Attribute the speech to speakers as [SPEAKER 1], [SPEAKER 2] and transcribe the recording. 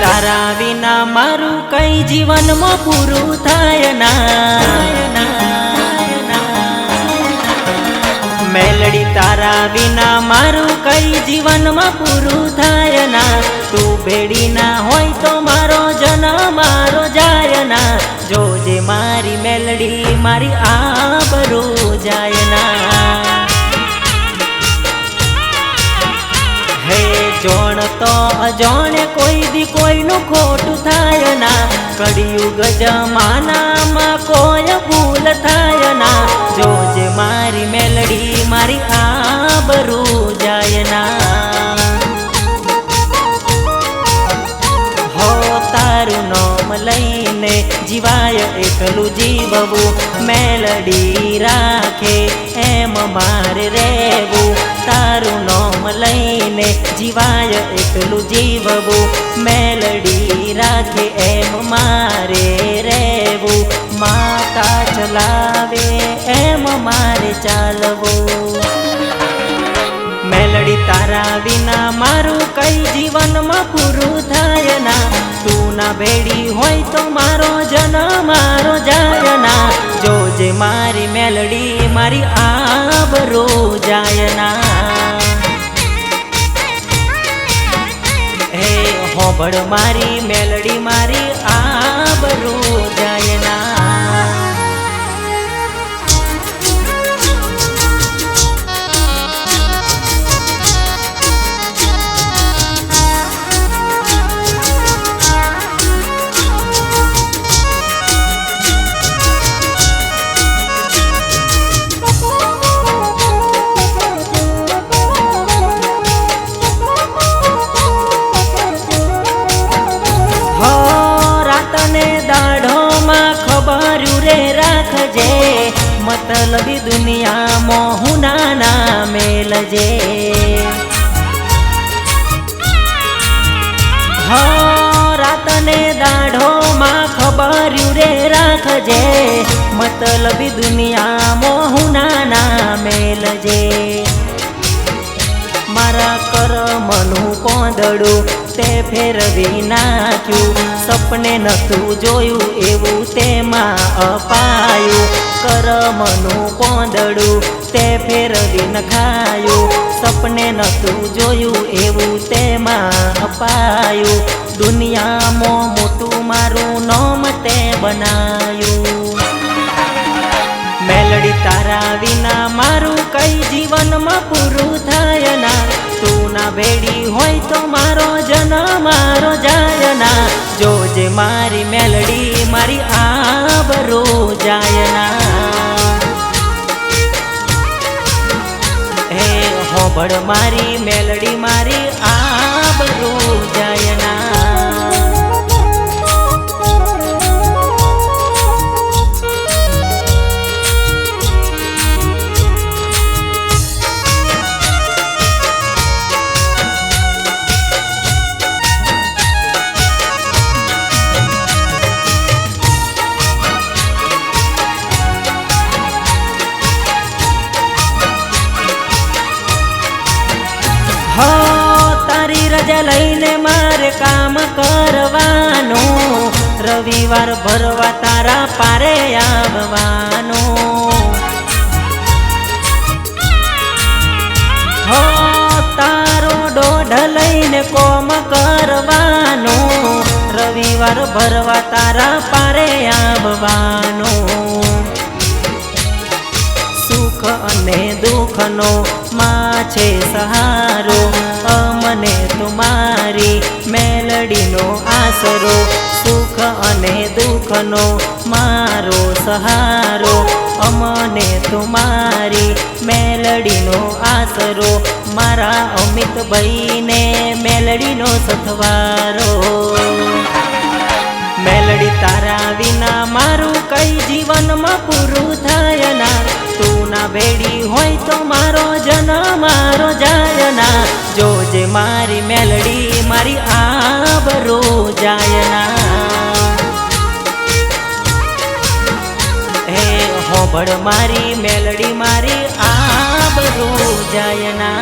[SPEAKER 1] तारा विना मारू कई जीवन में पूरू थाय ना। मेलडी तारा विना मारू कई जीवन में पूरू थाय ना। तू भेड़ी ना होय तो मारो जन्म मारो जाय ना। जोजे मारी मेलडी मारी आबरू जाय ना। हे जोण तो अजोणे कोई दी कोई नु खोटू थाय ना। कड़ियुग जमाना में कोई भूल थाय ना। जोजे मारी मेलडी मारी आबरू जाय ना। हो तारू नाम लईने जीवाय एकलू जीववू। मेलडी राखे एम मारे रेवू। तारू नाम लईने जीवाय एकलू जीववू। मेलडी राखे एम मारे रेवू। माता चलावे एम मारे चालवू। मेलडी तारा विना मारू कई जीवन में पूरू थाय ना। तू ना भेड़ी होय तो मारो जन्म मारो जाय ना। जोजे मारी मेलडी मारी आबरू जाय ना। हे होबड़ मारी मेलडी मारी आबरू जाय ना। मतलबी दुनिया मोहुना ना मेलजे। हो रात ने दाढ़ो मां खबर्यू रे राखजे। मतलबी दुनिया मोहुना ना मेलजे। मारा करमनु कोंदड़ू ते फेरवी नाख्यू। सपने नतू जोयू एवू तेमा अपायू। करमनु कोंदड़ू ते फेरवी नखायू। सपने नतू जोयू एवू तेमा अपायू। दुनिया मो मोटू मारू नाम ते बनायू। मेलडी तारा विना मारू कई जीवन में पूरू थाय ना। तू ना भेड़ी होय तो मारो जन्म मारो जाय ना। जोजे मारी मेलडी मारी आबरू जाय ना। हे होबड़ मारी मेलडी मारी आबरू जाय ना। हो तारी रजा लईने मारे काम करवानो। रविवार भरवा तारा पारे आववानो। हो तारो डोढ लईने कोम करवानो। रविवार भरवा तारा पारे आववानो। सुख अने दुख नो माछे सहारो। अमने तुम्हारी मेलडी नो आसरो। सुख अने दुख नो मारो सहारो। अमने तुम्हारी मेलडी नो आसरो। मारा अमित भाई ने मेलडी नो सथवारो। मेलडी तारा विना मारू कई जीवन में पूरू थाय ना। तू ना भेड़ी होय तो मारो जन्म मारो जाय ना। जोजे मारी मेलडी मारी आबरू जाय ना। हे होबड़ मारी मेलडी मारी आबरू जाय ना।